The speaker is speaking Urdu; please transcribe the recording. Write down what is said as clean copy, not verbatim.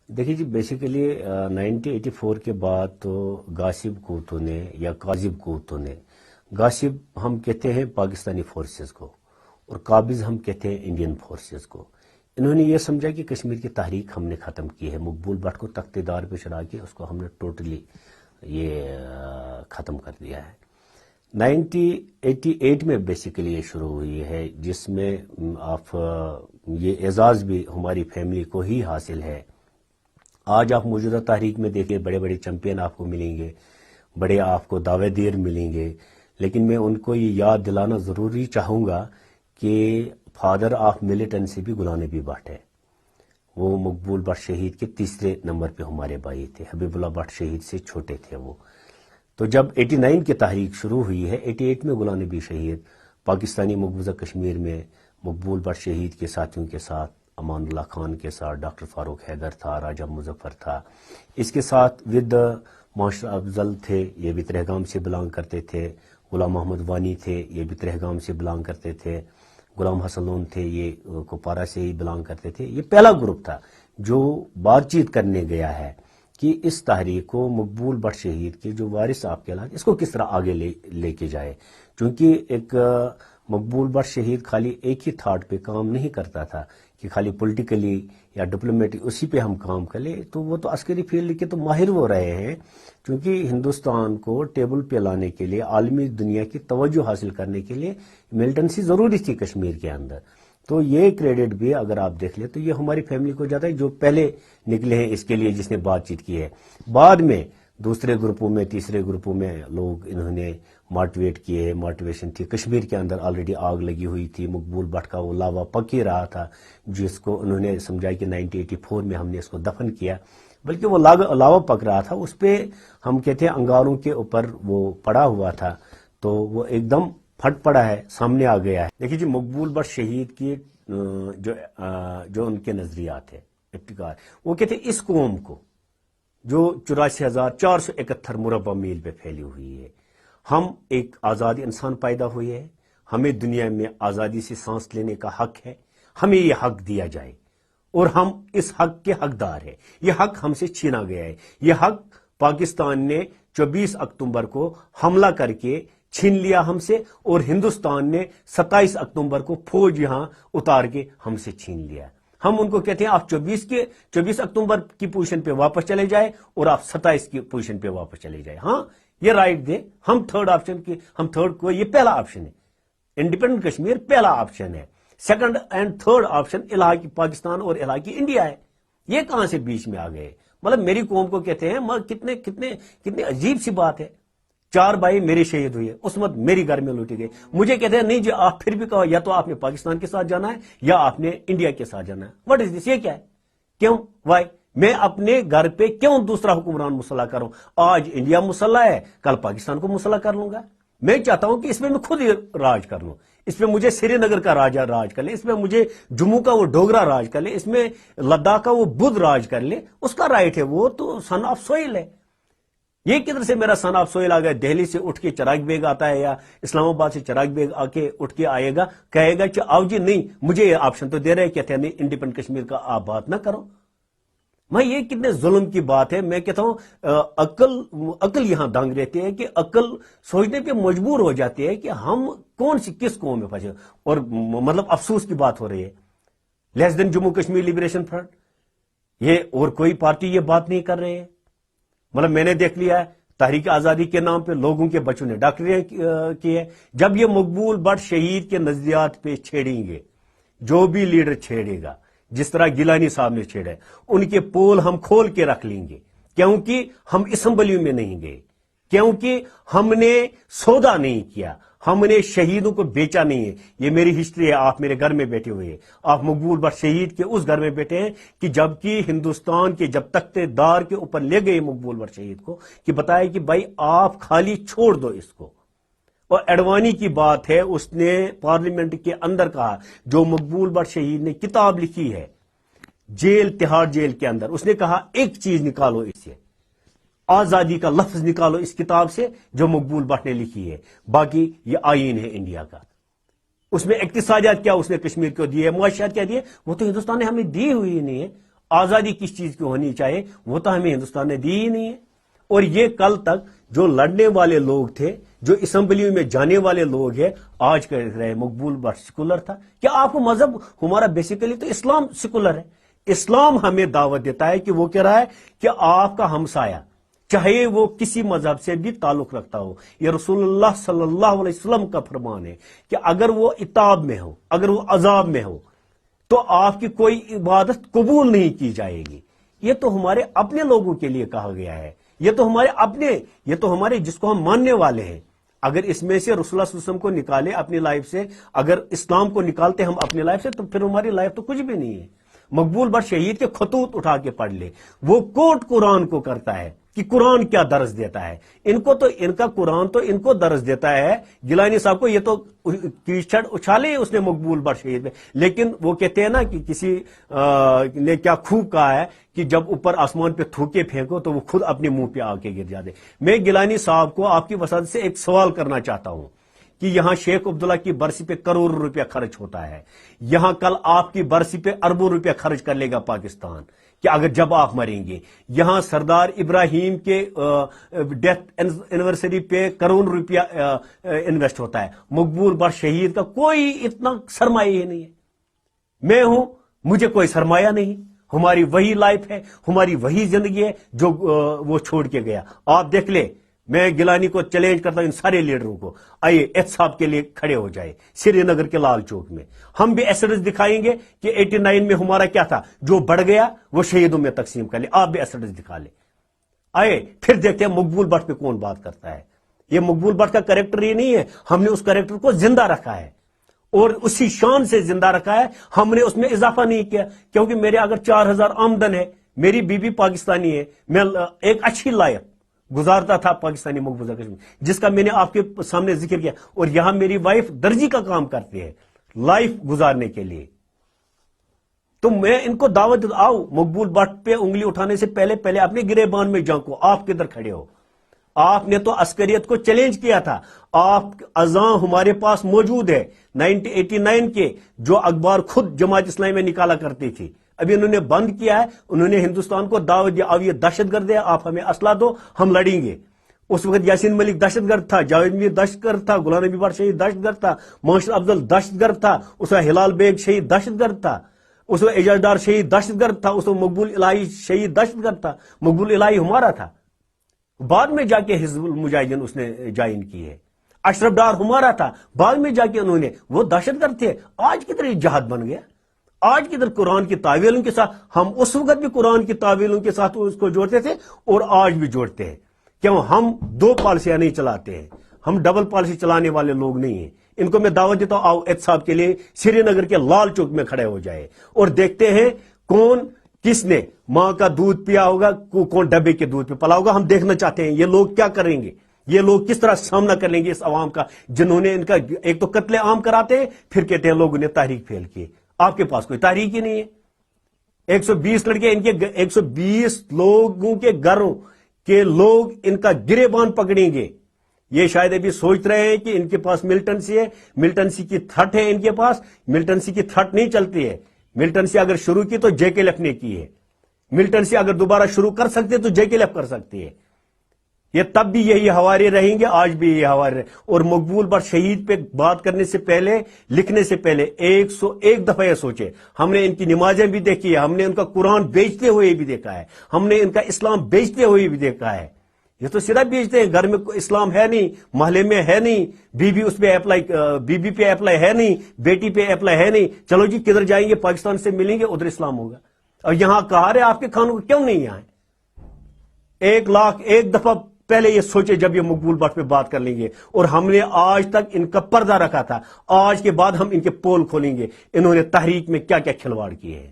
دیکھیے جی، بیسیکلی 1984 کے بعد تو غاصب قوتوں نے یا کاذب قوتوں نے، غاصب ہم کہتے ہیں پاکستانی فورسز کو اور قابض ہم کہتے ہیں انڈین فورسز کو، انہوں نے یہ سمجھا کہ کشمیر کی تحریک ہم نے ختم کی ہے، مقبول بٹ کو تخت دار پہ چڑھا کے اس کو ہم نے ٹوٹلی یہ ختم کر دیا ہے۔ 1988 میں بیسیکلی یہ شروع ہوئی ہے، جس میں آپ یہ اعزاز بھی ہماری فیملی کو ہی حاصل ہے۔ آج آپ موجودہ تحریک میں دیکھیں، بڑے بڑے چیمپئن آپ کو ملیں گے، بڑے آپ کو دعوے دیر ملیں گے، لیکن میں ان کو یہ یاد دلانا ضروری چاہوں گا کہ فادر آف ملیٹنسی بھی غلام نبی بٹ ہے۔ وہ مقبول بٹ شہید کے تیسرے نمبر پہ ہمارے بھائی تھے، حبیب اللہ بٹ شہید سے چھوٹے تھے وہ۔ تو جب 89 کی تحریک شروع ہوئی ہے، 88 میں غلام نبی شہید پاکستانی مقبوضہ کشمیر میں مقبول بٹ شہید کے ساتھیوں کے ساتھ، امان اللہ خان کے ساتھ ڈاکٹر فاروق حیدر تھا، راجہ مظفر تھا، اس کے ساتھ ود معاشر افضل تھے، یہ بھی ترہگام سے بلانگ کرتے تھے، غلام محمد وانی تھے، یہ بھی ترہگام سے بلانگ کرتے تھے، غلام حسن لون تھے، یہ کپوارہ سے ہی بلانگ کرتے تھے۔ یہ پہلا گروپ تھا جو بات چیت کرنے گیا ہے کہ اس تحریک کو مقبول بٹ شہید کے جو وارث آپ کے اس کو کس طرح آگے لے کے جائے، چونکہ ایک مقبول بٹ شہید خالی ایک ہی تھاٹ پہ کام نہیں کرتا تھا کہ خالی پولیٹیکلی یا ڈپلومیٹک اسی پہ ہم کام کر لیں، تو وہ تو عسکری فیلڈ کے تو ماہر ہو رہے ہیں، کیونکہ ہندوستان کو ٹیبل پہ لانے کے لیے، عالمی دنیا کی توجہ حاصل کرنے کے لیے ملٹنسی ضروری تھی کشمیر کے اندر۔ تو یہ کریڈٹ بھی اگر آپ دیکھ لیں تو یہ ہماری فیملی کو جاتا ہے، جو پہلے نکلے ہیں اس کے لیے، جس نے بات چیت کی ہے۔ بعد میں دوسرے گروپوں میں، تیسرے گروپوں میں لوگ انہوں نے موٹیویٹ کیے، موٹیویشن تھی۔ کشمیر کے اندر آلریڈی آگ لگی ہوئی تھی، مقبول بٹ کا وہ لاوا پک ہی رہا تھا، جس کو انہوں نے سمجھا کہ 1984 میں ہم نے اس کو دفن کیا، بلکہ وہ لاوا پک رہا تھا، اس پہ ہم کہتے ہیں انگاروں کے اوپر وہ پڑا ہوا تھا، تو وہ ایک دم پھٹ پڑا ہے، سامنے آ گیا ہے۔ دیکھیے جی، مقبول بٹ شہید کی جو ان کے نظریات ہے، ابتکار، وہ کہتے ہیں اس قوم کو جو 84,471 مربع میل پہ پھیلی ہوئی ہے، ہم ایک آزاد انسان پیدا ہوئے ہیں، ہمیں دنیا میں آزادی سے سانس لینے کا حق ہے، ہمیں یہ حق دیا جائے اور ہم اس حق کے حقدار ہیں۔ یہ حق ہم سے چھینا گیا ہے، یہ حق پاکستان نے 24 اکتوبر کو حملہ کر کے چھین لیا ہم سے، اور ہندوستان نے 27 اکتوبر کو فوج یہاں اتار کے ہم سے چھین لیا۔ ہم ان کو کہتے ہیں آپ 24 اکتوبر کی پوزیشن پہ واپس چلے جائیں اور آپ 27 کی پوزیشن پہ واپس چلے جائیں۔ ہاں، یہ رائٹ دے، ہم تھرڈ آپشن کی، ہم تھرڈ کو، یہ پہلا آپشن ہے، انڈیپینڈنٹ کشمیر پہلا آپشن ہے۔ سیکنڈ اینڈ تھرڈ آپشن الہاقی پاکستان اور الہاقی انڈیا ہے۔ یہ کہاں سے بیچ میں آ گئے؟ مطلب میری قوم کو کہتے ہیں، کتنے عجیب سی بات ہے۔ 4 بھائی میرے شہید ہوئے، عصمت میری گھر میں لوٹی گئی، مجھے کہتے ہیں نہیں جی آپ پھر بھی کہو، یا تو آپ نے پاکستان کے ساتھ جانا ہے یا آپ نے انڈیا کے ساتھ جانا ہے۔ واٹ از دس؟ یہ کیا ہے؟ کیوں؟ وائی؟ میں اپنے گھر پہ کیوں دوسرا حکمران مسلح کروں؟ آج انڈیا مسلح ہے، کل پاکستان کو مسلح کر لوں گا۔ میں چاہتا ہوں کہ اس میں میں خود ہی راج کر لوں، اس میں مجھے سری نگر کا راج کر لے، اس میں مجھے جموں کا وہ ڈوگرا راج کر لے، اس میں لداخ کا وہ بدھ راج کر لے، اس کا رائٹ ہے، وہ تو سن آف سوئل ہے۔ یہ کدھر سے میرا سن آف سوئل آ گیا؟ دہلی سے اٹھ کے چراغ بیگ آتا ہے یا اسلام آباد سے چراغ بیگ آ کے اٹھ کے آئے گا، کہے گا کہ آؤ جی، نہیں مجھے یہ آپشن تو دے رہے، کہتے ہیں نہیں انڈیپینڈنٹ کشمیر کا آپ بات نہ کرو۔ میں یہ کتنے ظلم کی بات ہے۔ میں کہتا ہوں عقل یہاں دنگ رہتی ہے کہ عقل سوچنے پہ مجبور ہو جاتی ہے کہ ہم کس قوم میں پھنسے، اور مطلب افسوس کی بات ہو رہی ہے، لیس دین جموں کشمیر لبریشن فرنٹ، یہ اور کوئی پارٹی یہ بات نہیں کر رہے ہے۔ مطلب میں نے دیکھ لیا ہے، تحریک آزادی کے نام پہ لوگوں کے بچوں نے ڈاکٹریاں کی ہے۔ جب یہ مقبول بٹ شہید کے نظریات پہ چھیڑیں گے، جو بھی لیڈر چھیڑے گا، جس طرح گیلانی صاحب نے چھیڑا ہے، ان کے پول ہم کھول کے رکھ لیں گے، کیونکہ ہم اسمبلی میں نہیں گئے، کیونکہ ہم نے سودا نہیں کیا، ہم نے شہیدوں کو بیچا نہیں ہے۔ یہ میری ہسٹری ہے، آپ میرے گھر میں بیٹھے ہوئے ہیں، آپ مقبول بٹ شہید کے اس گھر میں بیٹھے ہیں کہ جبکہ ہندوستان کے جب تخت دار کے اوپر لے گئے مقبول بٹ شہید کو، کہ بتایا کہ بھائی آپ خالی چھوڑ دو اس کو۔ اور ایڈوانی کی بات ہے، اس نے پارلیمنٹ کے اندر کہا، جو مقبول بٹ شہید نے کتاب لکھی ہے جیل، تہاڑ جیل کے اندر، اس نے کہا ایک چیز نکالو اس سے، آزادی کا لفظ نکالو اس کتاب سے جو مقبول بٹ نے لکھی ہے، باقی یہ آئین ہے انڈیا کا۔ اس میں اقتصادیات کیا اس نے کشمیر کو دیے، معاشیات کیا دیے، وہ تو ہندوستان نے ہمیں دی ہوئی نہیں ہے۔ آزادی کس چیز کی ہونی چاہیے وہ تو ہمیں ہندوستان نے دی ہی نہیں ہے. اور یہ کل تک جو لڑنے والے لوگ تھے, جو اسمبلی میں جانے والے لوگ ہیں, آج کہہ رہے مقبول بٹ سیکولر تھا. کیا آپ کو مذہب ہمارا بیسیکلی تو اسلام سیکولر ہے. اسلام ہمیں دعوت دیتا ہے کہ وہ کہہ رہا ہے کہ آپ کا ہمسایہ چاہے وہ کسی مذہب سے بھی تعلق رکھتا ہو, یہ رسول اللہ صلی اللہ علیہ وسلم کا فرمان ہے کہ اگر وہ عتاب میں ہو, اگر وہ عذاب میں ہو, تو آپ کی کوئی عبادت قبول نہیں کی جائے گی. یہ تو ہمارے اپنے لوگوں کے لیے کہا گیا ہے, یہ تو ہمارے اپنے, یہ تو ہمارے جس کو ہم ماننے والے ہیں. اگر اس میں سے رسول اللہ صلی اللہ علیہ وسلم کو نکالے اپنی لائف سے, اگر اسلام کو نکالتے ہم اپنی لائف سے, تو پھر ہماری لائف تو کچھ بھی نہیں ہے. مقبول بٹ شہید کے خطوط اٹھا کے پڑھ لے, وہ کوٹ قرآن کو کرتا ہے کہ قرآن کیا درس دیتا ہے. ان کو تو ان کا قرآن تو ان کو درس دیتا ہے. گیلانی صاحب کو یہ تو کیچڑ اچھالے اس نے مقبول بٹ شہید میں, لیکن وہ کہتے ہیں نا کہ کسی نے کیا خوب کہا ہے کہ جب اوپر آسمان پہ تھوکے پھینکو تو وہ خود اپنے منہ پہ آ کے گر جاتے. میں گیلانی صاحب کو آپ کی وسعت سے ایک سوال کرنا چاہتا ہوں کہ یہاں شیخ عبداللہ کی برسی پہ کروڑوں روپیہ خرچ ہوتا ہے, یہاں کل آپ کی برسی پہ اربوں روپیہ خرچ کر لے گا پاکستان کہ اگر جب آپ مریں گے. یہاں سردار ابراہیم کے ڈیتھ اینیورسری پہ کروڑ روپیہ انویسٹ ہوتا ہے. مقبول بٹ شہید کا کوئی اتنا سرمایہ ہی نہیں ہے. میں ہوں, مجھے کوئی سرمایہ نہیں. ہماری وہی لائف ہے, ہماری وہی زندگی ہے جو وہ چھوڑ کے گیا. آپ دیکھ لیں, میں گیلانی کو چیلنج کرتا ہوں ان سارے لیڈروں کو, آئیے احتساب کے لیے کھڑے ہو جائے سری نگر کے لال چوک میں. ہم بھی ایسیڈز دکھائیں گے کہ 89 میں ہمارا کیا تھا, جو بڑھ گیا وہ شہیدوں میں تقسیم کر لے. آپ بھی ایسیڈز دکھا لیں. آئے پھر دیکھتے ہیں مقبول بٹ پہ کون بات کرتا ہے. یہ مقبول بٹ کا کریکٹر یہ نہیں ہے, ہم نے اس کریکٹر کو زندہ رکھا ہے اور اسی شان سے زندہ رکھا ہے. ہم نے اس میں اضافہ نہیں کیا, کیونکہ میرے اگر 4000 آمدن ہے, میری بیوی پاکستانی ہے, میں ایک اچھی لائف گزارتا تھا پاکستانی مقبوضہ کشمیر, جس کا میں نے آپ کے سامنے ذکر کیا, اور یہاں میری وائف درجی کا کام کرتی ہے لائف گزارنے کے لیے. تو میں ان کو دعوت دیتا, آؤ مقبول بٹ پہ انگلی اٹھانے سے پہلے پہلے اپنے گریبان میں جھانکو. آپ کدھر کھڑے ہو؟ آپ نے تو عسکریت کو چیلنج کیا تھا. آپ اذاں ہمارے پاس موجود ہے 1989 کے, جو اخبار خود جماعت اسلامی میں نکالا کرتی تھی. ابھی انہوں نے بند کیا ہے, انہوں نے ہندوستان کو دعوت دیا, اب یہ دہشت گرد ہے, آپ ہمیں اسلحہ دو, ہم لڑیں گے. اس وقت یاسین ملک دہشت گرد تھا, جاوید میر دہشت گرد تھا, غلام نبی بٹ شہید دہشت گرد تھا, محسن افضل دہشت گرد تھا, اس وقت ہلال بیگ شہید دہشت گرد تھا, اس وقت اعجاز ڈار شہید دہشت گرد تھا, اس وقت مقبول الہی شہید دہشت گرد تھا. مقبول الہی ہمارا تھا, بعد میں جا کے حزب المجاہدین اس نے جوائن کی ہے. اشرف ڈار ہمارا تھا, بعد میں جا کے انہوں نے, وہ دہشت گرد تھے. آج کدھر یہ جہاد بن گیا, آج کدھر قرآن کی تعویلوں کے ساتھ. ہم اس وقت بھی قرآن کی تعویلوں کے ساتھ اس کو جوڑتے تھے اور آج بھی جوڑتے ہیں. کیوں؟ ہم دو پالیسیاں نہیں چلاتے ہیں, ہم ڈبل پالیسی چلانے والے لوگ نہیں ہیں. ان کو میں دعوت دیتا ہوں, آؤ احتساب کے لیے سری نگر کے لال چوک میں کھڑے ہو جائے اور دیکھتے ہیں کون کس نے ماں کا دودھ پیا ہوگا, کون ڈبے کے دودھ پہ پلا ہوگا. ہم دیکھنا چاہتے ہیں یہ لوگ کیا کریں گے, یہ لوگ کس طرح سامنا کر لیں گے اس عوام کا, جنہوں نے ان کا ایک تو قتل عام کراتے ہیں, پھر کہتے ہیں لوگوں نے تحریک پھیل کی. آپ کے پاس کوئی تحریک ہی نہیں ہے. 120 لڑکے, ان کے 120 لوگوں کے گھروں کے لوگ ان کا گریبان پکڑیں گے. یہ شاید ابھی سوچ رہے ہیں کہ ان کے پاس ملٹنسی ہے, ملٹنسی کی تھرٹ ہے ان کے پاس. ملٹنسی کی تھرٹ نہیں چلتی ہے. ملٹنسی اگر شروع کی تو جے کے لیف نے کی ہے. ملٹنسی اگر دوبارہ شروع کر سکتے تو جے کے لیف کر سکتی ہے. یہ تب بھی یہی ہوارے رہیں گے, آج بھی یہ ہوارے رہیں. اور مقبول بٹ شہید پہ بات کرنے سے پہلے, لکھنے سے پہلے 101 دفعہ یہ سوچے. ہم نے ان کی نمازیں بھی دیکھی ہے, ہم نے ان کا قرآن بیچتے ہوئے بھی دیکھا ہے, ہم نے ان کا اسلام بیچتے ہوئے بھی دیکھا ہے. یہ تو سیدھا بیچتے ہیں, گھر میں اسلام ہے نہیں, محلے میں ہے نہیں, بیوی اس پہ اپلائی, بیوی پہ اپلائی ہے نہیں, بیٹی پہ اپلائی ہے نہیں. چلو جی کدھر جائیں گے, پاکستان سے ملیں گے, ادھر اسلام ہوگا. اور یہاں کہا رہے آپ کے خانوں کو کیوں نہیں آئے؟ 1,00,001 دفعہ پہلے یہ سوچے جب یہ مقبول بٹ پہ بات کر لیں گے. اور ہم نے آج تک ان کا پردہ رکھا تھا, آج کے بعد ہم ان کے پول کھولیں گے. انہوں نے تحریک میں کیا کیا کھلواڑ کیے ہیں.